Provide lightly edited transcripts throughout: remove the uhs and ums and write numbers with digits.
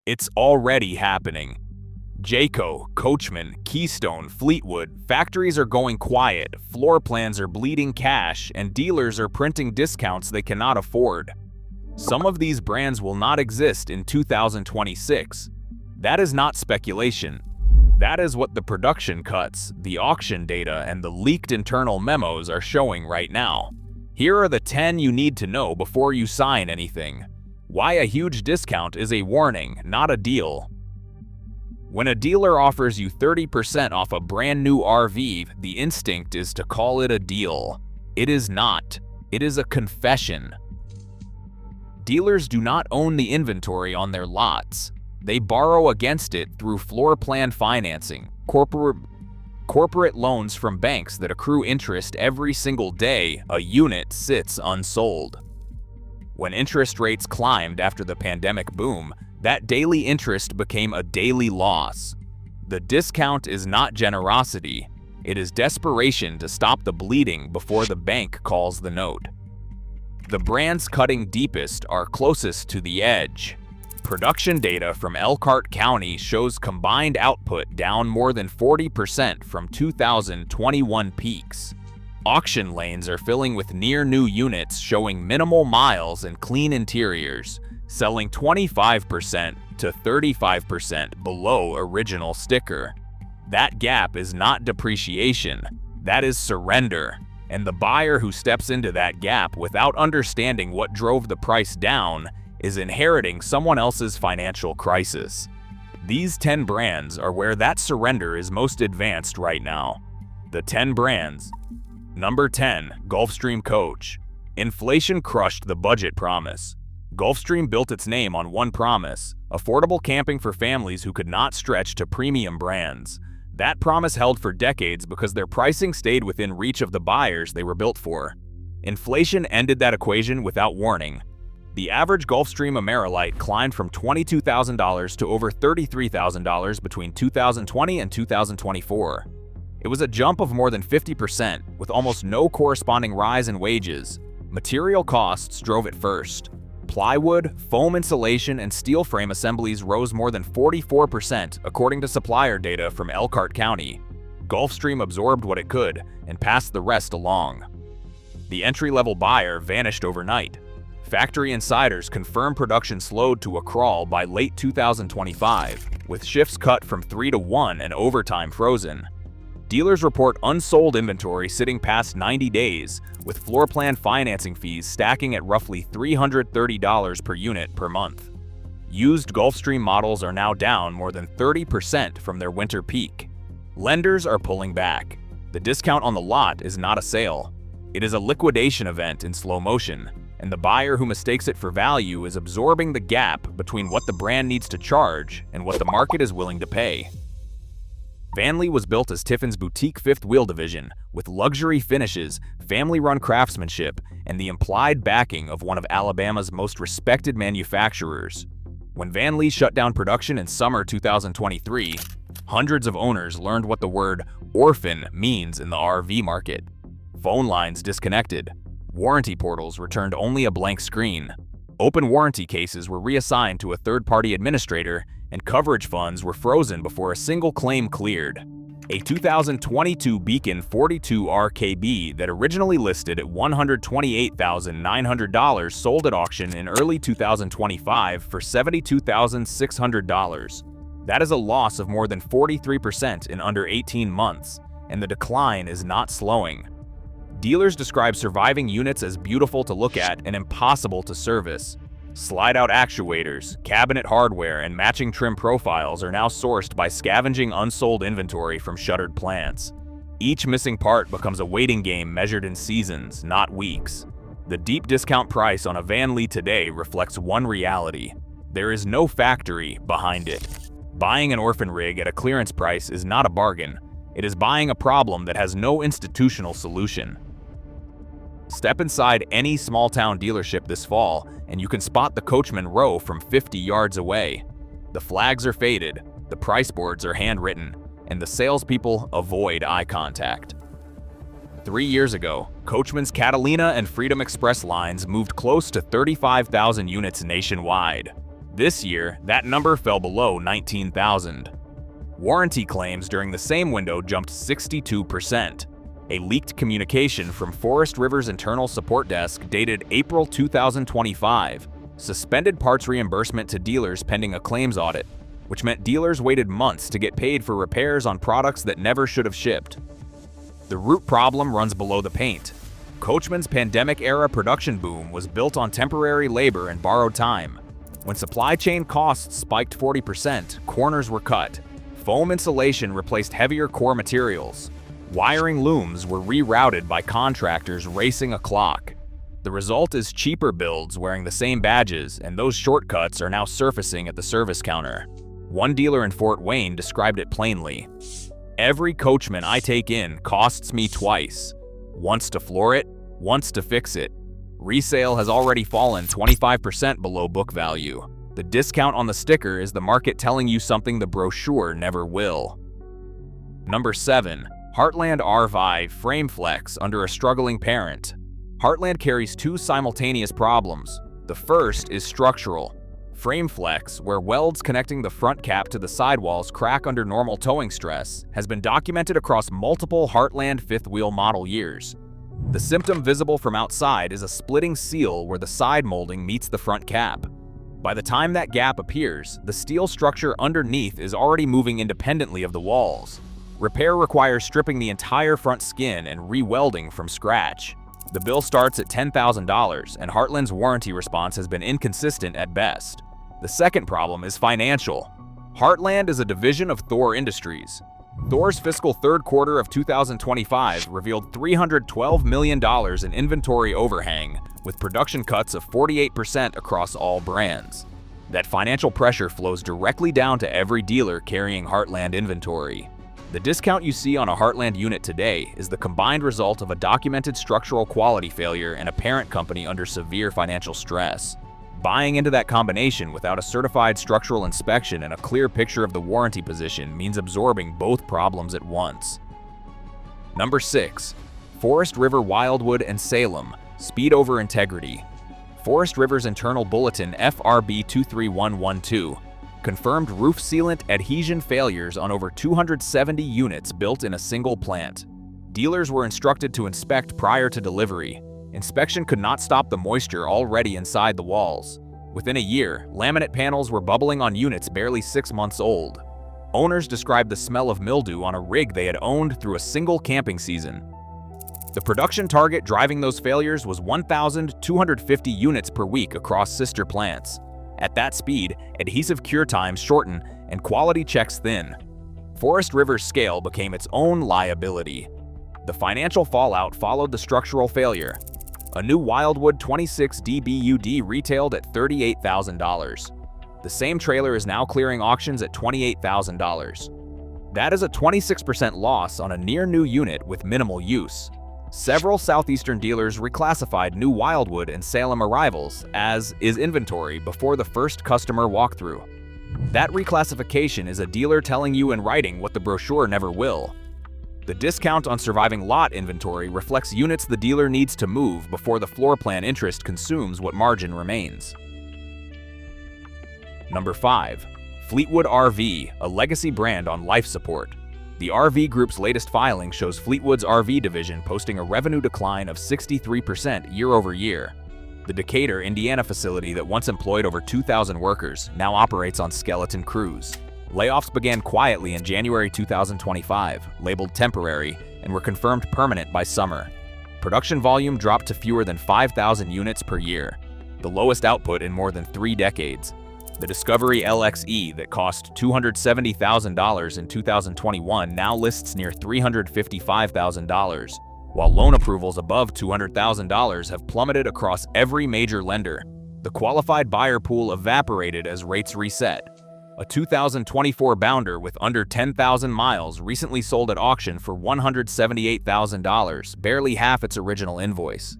It's already happening. Jayco, Coachmen, Keystone, Fleetwood, factories are going quiet, floor plans are bleeding cash, and dealers are printing discounts they cannot afford. Some of these brands will not exist in 2026. That is not speculation. That is what the production cuts, the auction data, and the leaked internal memos are showing right now. Here are the 10 you need to know before you sign anything. Why a huge discount is a warning, not a deal. When a dealer offers you 30% off a brand new RV, the instinct is to call it a deal. It is not. It is a confession. Dealers do not own the inventory on their lots. They borrow against it through floor plan financing, corporate loans from banks that accrue interest every single day a unit sits unsold. When interest rates climbed after the pandemic boom, that daily interest became a daily loss. The discount is not generosity. It is desperation to stop the bleeding before the bank calls the note. The brands cutting deepest are closest to the edge. Production data from Elkhart County shows combined output down more than 40% from 2021 peaks. Auction lanes are filling with near-new units showing minimal miles and clean interiors, selling 25% to 35% below original sticker. That gap is not depreciation, that is surrender, and the buyer who steps into that gap without understanding what drove the price down is inheriting someone else's financial crisis. These 10 brands are where that surrender is most advanced right now. The 10 brands. Number 10, Gulfstream Coach. Inflation crushed the budget promise. Gulfstream built its name on one promise: affordable camping for families who could not stretch to premium brands. That promise held for decades because their pricing stayed within reach of the buyers they were built for. Inflation ended that equation without warning. The average Gulfstream Amerilite climbed from $22,000 to over $33,000 between 2020 and 2024. It was a jump of more than 50%, with almost no corresponding rise in wages. Material costs drove it first. Plywood, foam insulation, and steel frame assemblies rose more than 44%, according to supplier data from Elkhart County. Gulfstream absorbed what it could and passed the rest along. The entry-level buyer vanished overnight. Factory insiders confirmed production slowed to a crawl by late 2025, with shifts cut from 3 to 1 and overtime frozen. Dealers report unsold inventory sitting past 90 days, with floor plan financing fees stacking at roughly $330 per unit per month. Used Gulfstream models are now down more than 30% from their winter peak. Lenders are pulling back. The discount on the lot is not a sale. It is a liquidation event in slow motion, and the buyer who mistakes it for value is absorbing the gap between what the brand needs to charge and what the market is willing to pay. Vanleigh was built as Tiffin's boutique fifth wheel division, with luxury finishes, family-run craftsmanship, and the implied backing of one of Alabama's most respected manufacturers. When Vanleigh shut down production in summer 2023, hundreds of owners learned what the word orphan means in the RV market. Phone lines disconnected. Warranty portals returned only a blank screen. Open warranty cases were reassigned to a third-party administrator, and coverage funds were frozen before a single claim cleared. A 2022 Beacon 42 RKB that originally listed at $128,900 sold at auction in early 2025 for $72,600. That is a loss of more than 43% in under 18 months, and the decline is not slowing. Dealers describe surviving units as beautiful to look at and impossible to service. Slide-out actuators, cabinet hardware, and matching trim profiles are now sourced by scavenging unsold inventory from shuttered plants. Each missing part becomes a waiting game measured in seasons, not weeks. The deep discount price on a Vanleigh today reflects one reality: there is no factory behind it. Buying an orphan rig at a clearance price is not a bargain. It is buying a problem that has no institutional solution. Step inside any small-town dealership this fall, and you can spot the Coachmen row from 50 yards away. The flags are faded, the price boards are handwritten, and the salespeople avoid eye contact. 3 years ago, Coachmen's Catalina and Freedom Express lines moved close to 35,000 units nationwide. This year, that number fell below 19,000. Warranty claims during the same window jumped 62%. A leaked communication from Forest River's internal support desk dated April 2025 suspended parts reimbursement to dealers pending a claims audit, which meant dealers waited months to get paid for repairs on products that never should have shipped. The root problem runs below the paint. Coachmen's pandemic-era production boom was built on temporary labor and borrowed time. When supply chain costs spiked 40%, corners were cut. Foam insulation replaced heavier core materials. Wiring looms were rerouted by contractors racing a clock. The result is cheaper builds wearing the same badges, and those shortcuts are now surfacing at the service counter. One dealer in Fort Wayne described it plainly. Every Coachman I take in costs me twice. Once to floor it, once to fix it. Resale has already fallen 25% below book value. The discount on the sticker is the market telling you something the brochure never will. Number 7. Heartland RV Frame Flex under a struggling parent. Heartland carries two simultaneous problems. The first is structural. Frame flex, where welds connecting the front cap to the sidewalls crack under normal towing stress, has been documented across multiple Heartland fifth-wheel model years. The symptom visible from outside is a splitting seal where the side molding meets the front cap. By the time that gap appears, the steel structure underneath is already moving independently of the walls. Repair requires stripping the entire front skin and re-welding from scratch. The bill starts at $10,000, and Heartland's warranty response has been inconsistent at best. The second problem is financial. Heartland is a division of Thor Industries. Thor's fiscal third quarter of 2025 revealed $312 million in inventory overhang, with production cuts of 48% across all brands. That financial pressure flows directly down to every dealer carrying Heartland inventory. The discount you see on a Heartland unit today is the combined result of a documented structural quality failure and a parent company under severe financial stress. Buying into that combination without a certified structural inspection and a clear picture of the warranty position means absorbing both problems at once. Number 6. Forest River Wildwood and Salem, Speed over Integrity. Forest River's internal bulletin FRB 23112 confirmed roof sealant adhesion failures on over 270 units built in a single plant. Dealers were instructed to inspect prior to delivery. Inspection could not stop the moisture already inside the walls. Within a year, laminate panels were bubbling on units barely 6 months old. Owners described the smell of mildew on a rig they had owned through a single camping season. The production target driving those failures was 1,250 units per week across sister plants. At that speed, adhesive cure times shorten and quality checks thin. Forest River's scale became its own liability. The financial fallout followed the structural failure. A new Wildwood 26 DBUD retailed at $38,000. The same trailer is now clearing auctions at $28,000. That is a 26% loss on a near-new unit with minimal use. Several southeastern dealers reclassified new Wildwood and Salem arrivals as is inventory before the first customer walkthrough. That reclassification is a dealer telling you in writing what the brochure never will. The discount on surviving lot inventory reflects units the dealer needs to move before the floor plan interest consumes what margin remains. Number 5. Fleetwood RV, a legacy brand on life support. The RV Group's latest filing shows Fleetwood's RV division posting a revenue decline of 63% year-over-year. The Decatur, Indiana facility that once employed over 2,000 workers now operates on skeleton crews. Layoffs began quietly in January 2025, labeled temporary, and were confirmed permanent by summer. Production volume dropped to fewer than 5,000 units per year, the lowest output in more than 3 decades. The Discovery LXE that cost $270,000 in 2021 now lists near $355,000, while loan approvals above $200,000 have plummeted across every major lender. The qualified buyer pool evaporated as rates reset. A 2024 Bounder with under 10,000 miles recently sold at auction for $178,000, barely half its original invoice.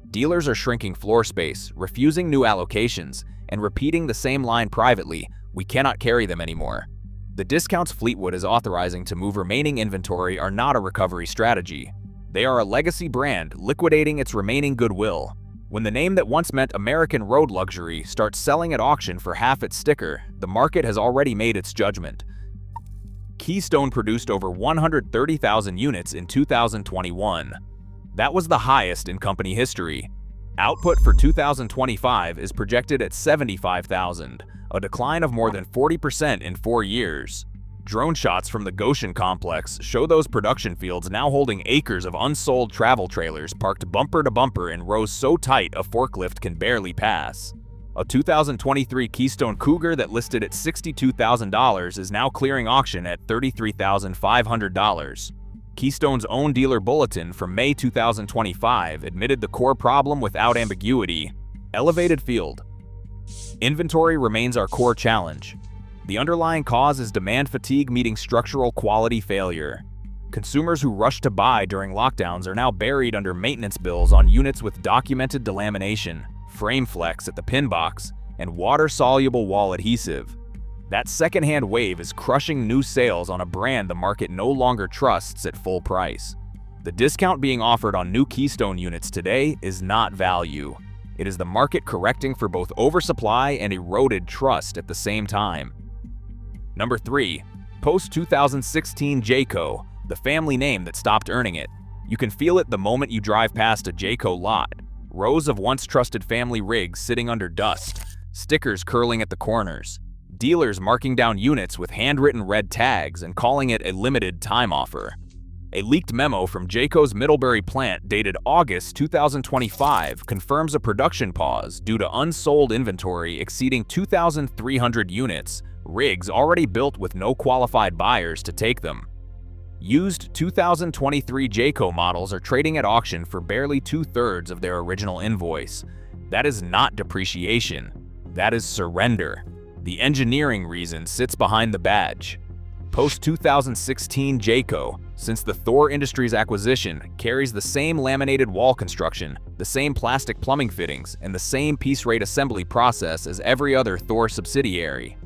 Dealers are shrinking floor space, refusing new allocations, and repeating the same line privately, "We cannot carry them anymore." The discounts Fleetwood is authorizing to move remaining inventory are not a recovery strategy. They are a legacy brand liquidating its remaining goodwill. When the name that once meant American road luxury starts selling at auction for half its sticker, the market has already made its judgment. Keystone produced over 130,000 units in 2021. That was the highest in company history. Output for 2025 is projected at 75,000, a decline of more than 40% in 4 years. Drone shots from the Gulfstream complex show those production fields now holding acres of unsold travel trailers parked bumper to bumper in rows so tight a forklift can barely pass. A 2023 Keystone Cougar that listed at $62,000 is now clearing auction at $33,500. Keystone's own dealer bulletin from May 2025 admitted the core problem without ambiguity: elevated field. Inventory remains our core challenge. The underlying cause is demand fatigue meeting structural quality failure. Consumers who rushed to buy during lockdowns are now buried under maintenance bills on units with documented delamination, frame flex at the pin box, and water-soluble wall adhesive. That secondhand wave is crushing new sales on a brand the market no longer trusts at full price. The discount being offered on new Keystone units today is not value. It is the market correcting for both oversupply and eroded trust at the same time. Number 3. Post-2016 Jayco, the family name that stopped earning it. You can feel it the moment you drive past a Jayco lot. Rows of once trusted family rigs sitting under dust, stickers curling at the corners, dealers marking down units with handwritten red tags and calling it a limited time offer. A leaked memo from Jayco's Middlebury plant dated August 2025 confirms a production pause due to unsold inventory exceeding 2,300 units, rigs already built with no qualified buyers to take them. Used 2023 Jayco models are trading at auction for barely 2/3 of their original invoice. That is not depreciation. That is surrender. The engineering reason sits behind the badge. Post-2016 Jayco, since the Thor Industries acquisition, carries the same laminated wall construction, the same plastic plumbing fittings, and the same piece rate assembly process as every other Thor subsidiary.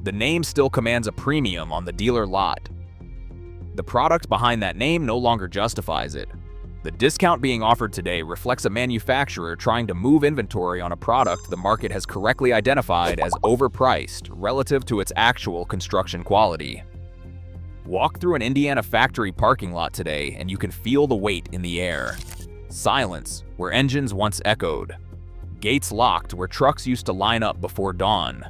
The name still commands a premium on the dealer lot. The product behind that name no longer justifies it. The discount being offered today reflects a manufacturer trying to move inventory on a product the market has correctly identified as overpriced relative to its actual construction quality. Walk through an Indiana factory parking lot today and you can feel the weight in the air. Silence where engines once echoed. Gates locked where trucks used to line up before dawn.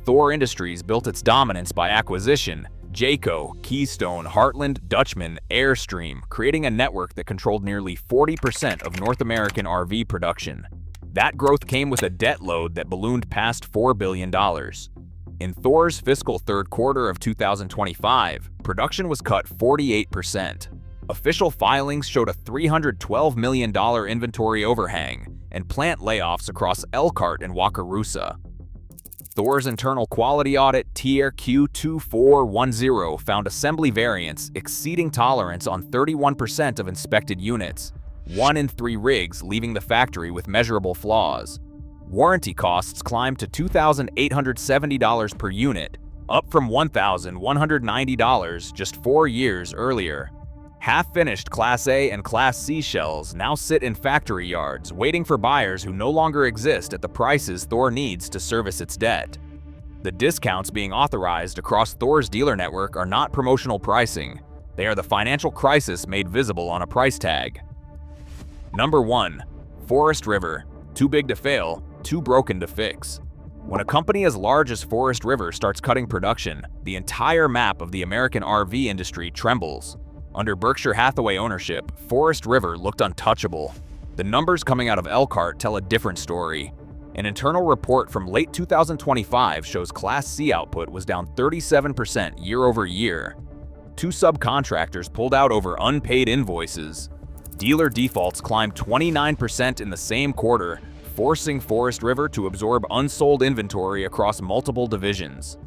Thor Industries built its dominance by acquisition. Jayco, Keystone, Heartland, Dutchman, Airstream, creating a network that controlled nearly 40% of North American RV production. That growth came with a debt load that ballooned past $4 billion. In Thor's fiscal third quarter of 2025, production was cut 48%. Official filings showed a $312 million inventory overhang and plant layoffs across Elkhart and Wakarusa. Thor's internal quality audit TRQ2410 found assembly variance exceeding tolerance on 31% of inspected units, 1 in 3 rigs leaving the factory with measurable flaws. Warranty costs climbed to $2,870 per unit, up from $1,190 just 4 years earlier. Half-finished Class A and Class C shells now sit in factory yards waiting for buyers who no longer exist at the prices Thor needs to service its debt. The discounts being authorized across Thor's dealer network are not promotional pricing. They are the financial crisis made visible on a price tag. Number 1. Forest River. Too big to fail, too broken to fix. When a company as large as Forest River starts cutting production, the entire map of the American RV industry trembles. Under Berkshire Hathaway ownership, Forest River looked untouchable. The numbers coming out of Elkhart tell a different story. An internal report from late 2025 shows Class C output was down 37% year over year. 2 subcontractors pulled out over unpaid invoices. Dealer defaults climbed 29% in the same quarter, forcing Forest River to absorb unsold inventory across multiple divisions.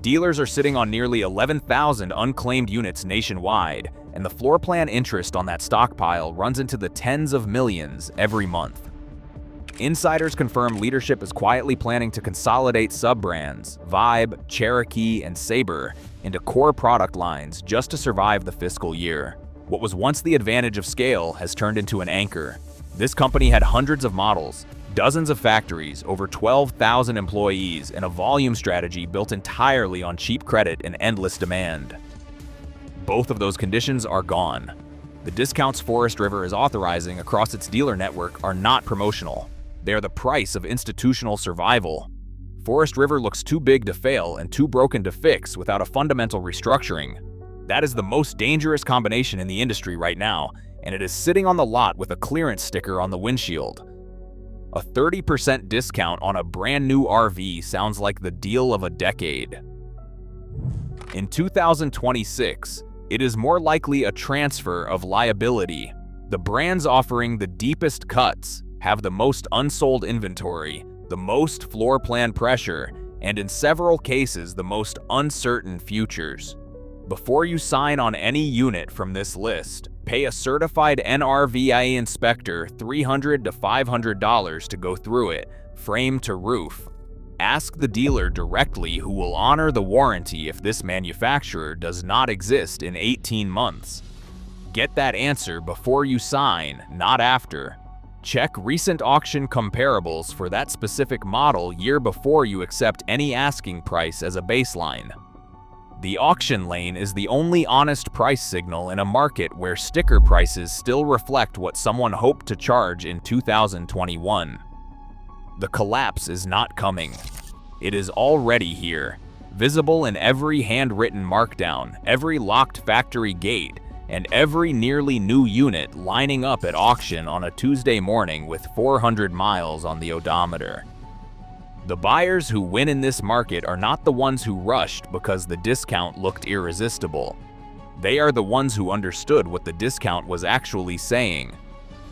Dealers are sitting on nearly 11,000 unclaimed units nationwide, and the floor plan interest on that stockpile runs into the tens of millions every month. Insiders confirm leadership is quietly planning to consolidate sub-brands, Vibe, Cherokee, and Sabre, into core product lines just to survive the fiscal year. What was once the advantage of scale has turned into an anchor. This company had hundreds of models, dozens of factories, over 12,000 employees, and a volume strategy built entirely on cheap credit and endless demand. Both of those conditions are gone. The discounts Forest River is authorizing across its dealer network are not promotional. They are the price of institutional survival. Forest River looks too big to fail and too broken to fix without a fundamental restructuring. That is the most dangerous combination in the industry right now, and it is sitting on the lot with a clearance sticker on the windshield. A 30% discount on a brand new RV sounds like the deal of a decade. In 2026, it is more likely a transfer of liability. The brands offering the deepest cuts have the most unsold inventory, the most floor plan pressure, and in several cases the most uncertain futures. Before you sign on any unit from this list, pay a certified NRVIA inspector $300 to $500 to go through it, frame to roof. Ask the dealer directly who will honor the warranty if this manufacturer does not exist in 18 months. Get that answer before you sign, not after. Check recent auction comparables for that specific model year before you accept any asking price as a baseline. The auction lane is the only honest price signal in a market where sticker prices still reflect what someone hoped to charge in 2021. The collapse is not coming. It is already here, visible in every handwritten markdown, every locked factory gate, and every nearly new unit lining up at auction on a Tuesday morning with 400 miles on the odometer. The buyers who win in this market are not the ones who rushed because the discount looked irresistible. They are the ones who understood what the discount was actually saying.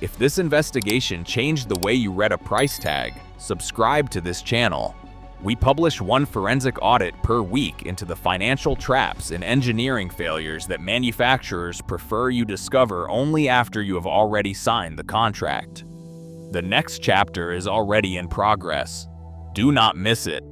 If this investigation changed the way you read a price tag, subscribe to this channel. We publish one forensic audit per week into the financial traps and engineering failures that manufacturers prefer you discover only after you have already signed the contract. The next chapter is already in progress. Do not miss it.